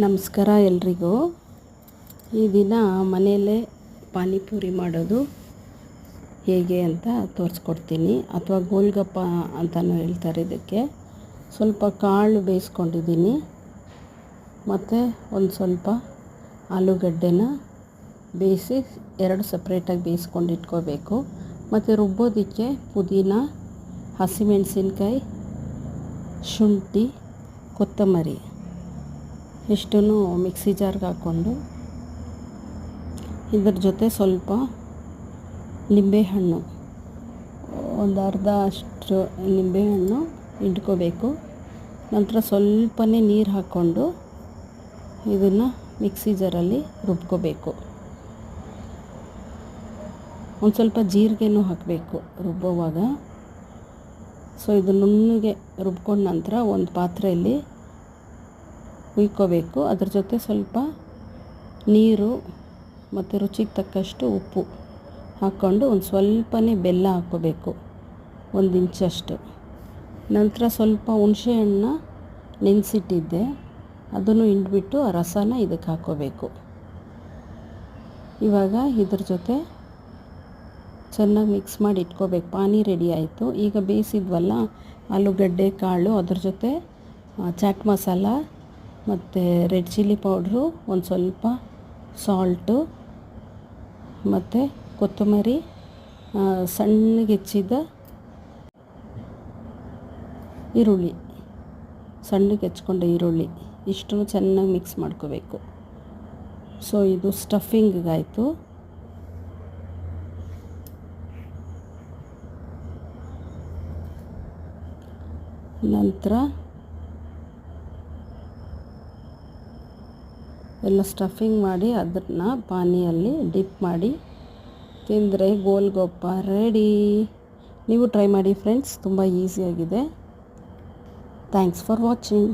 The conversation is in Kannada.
ನಮಸ್ಕಾರ ಎಲ್ರಿಗೂ. ಈ ದಿನ ಮನೆಯಲ್ಲೇ ಪಾನಿಪುರಿ ಮಾಡೋದು ಹೇಗೆ ಅಂತ ತೋರಿಸ್ಕೊಡ್ತೀನಿ, ಅಥವಾ ಗೋಲ್ಗಪ್ಪ ಅಂತಲೂ ಹೇಳ್ತಾರೆ ಇದಕ್ಕೆ. ಸ್ವಲ್ಪ ಕಾಳು ಬೇಯಿಸ್ಕೊಂಡಿದ್ದೀನಿ, ಮತ್ತು ಒಂದು ಸ್ವಲ್ಪ ಆಲೂಗಡ್ಡೆನ ಬೇಯಿಸಿ ಎರಡು ಸಪ್ರೇಟಾಗಿ ಬೇಯಿಸ್ಕೊಂಡು ಇಟ್ಕೋಬೇಕು. ಮತ್ತು ರುಬ್ಬೋದಕ್ಕೆ ಪುದೀನ, ಹಸಿಮೆಣಸಿನ್ಕಾಯಿ, ಶುಂಠಿ, ಕೊತ್ತಂಬರಿ ಇಷ್ಟೂ ಮಿಕ್ಸಿ ಜಾರ್ಗೆ ಹಾಕ್ಕೊಂಡು, ಇದ್ರ ಜೊತೆ ಸ್ವಲ್ಪ ನಿಂಬೆಹಣ್ಣು, ಒಂದು ಅರ್ಧ ಅಷ್ಟು ನಿಂಬೆಹಣ್ಣು ಹಿಂಡ್ಕೋಬೇಕು. ನಂತರ ಸ್ವಲ್ಪನೇ ನೀರು ಹಾಕ್ಕೊಂಡು ಇದನ್ನು ಮಿಕ್ಸಿ ಜಾರಲ್ಲಿ ರುಬ್ಕೋಬೇಕು. ಒಂದು ಸ್ವಲ್ಪ ಜೀರಿಗೆನೂ ಹಾಕಬೇಕು ರುಬ್ಬೋವಾಗ. ಸೊ ಇದು ನುಣ್ಣಗೆ ರುಬ್ಕೊಂಡ ನಂತರ ಒಂದು ಪಾತ್ರೆಯಲ್ಲಿ ಹುಯ್ಕೋಬೇಕು. ಅದ್ರ ಜೊತೆ ಸ್ವಲ್ಪ ನೀರು ಮತ್ತು ರುಚಿಗೆ ತಕ್ಕಷ್ಟು ಉಪ್ಪು ಹಾಕ್ಕೊಂಡು ಒಂದು ಸ್ವಲ್ಪನೇ ಬೆಲ್ಲ ಹಾಕ್ಕೋಬೇಕು, 1 ಇಂಚಷ್ಟು. ನಂತರ ಸ್ವಲ್ಪ ಹುಣಸೆಹಣ್ಣನ್ನ ನೆನೆಸಿಟ್ಟಿದ್ದೆ, ಅದನ್ನು ಹಿಂಡ್ಬಿಟ್ಟು ಆ ರಸನ ಇದಕ್ಕೆ ಹಾಕ್ಕೋಬೇಕು. ಇವಾಗ ಇದ್ರ ಜೊತೆ ಚೆನ್ನಾಗಿ ಮಿಕ್ಸ್ ಮಾಡಿ ಇಟ್ಕೋಬೇಕು. ಪಾನಿ ರೆಡಿ ಆಯಿತು. ಈಗ ಬೇಯಿಸಿದ್ವಲ್ಲ ಆಲೂಗಡ್ಡೆ ಕಾಳು, ಅದ್ರ ಜೊತೆ ಚಾಟ್ ಮಸಾಲ ಮತ್ತು ರೆಡ್ ಚಿಲ್ಲಿ ಪೌಡ್ರು, ಒಂದು ಸ್ವಲ್ಪ ಸಾಲ್ಟು ಮತ್ತು ಕೊತ್ತಂಬರಿ, ಸಣ್ಣಗೆ ಹೆಚ್ಚಿದ ಈರುಳ್ಳಿ, ಸಣ್ಣಗೆ ಹೆಚ್ಕೊಂಡ ಈರುಳ್ಳಿ, ಇಷ್ಟು ಚೆನ್ನಾಗಿ ಮಿಕ್ಸ್ ಮಾಡ್ಕೋಬೇಕು. ಸೊ ಇದು ಸ್ಟಫಿಂಗಿಗಾಯಿತು. ನಂತರ ಎಲ್ಲ ಸ್ಟಫಿಂಗ್ ಮಾಡಿ ಅದನ್ನು ಪಾನಿಯಲ್ಲಿ ಡಿಪ್ ಮಾಡಿ ತಿಂದರೆ ಗೋಲ್ಗಪ್ಪ ರೆಡಿ. ನೀವು ಟ್ರೈ ಮಾಡಿ ಫ್ರೆಂಡ್ಸ್, ತುಂಬ ಈಸಿಯಾಗಿದೆ. Thanks for watching.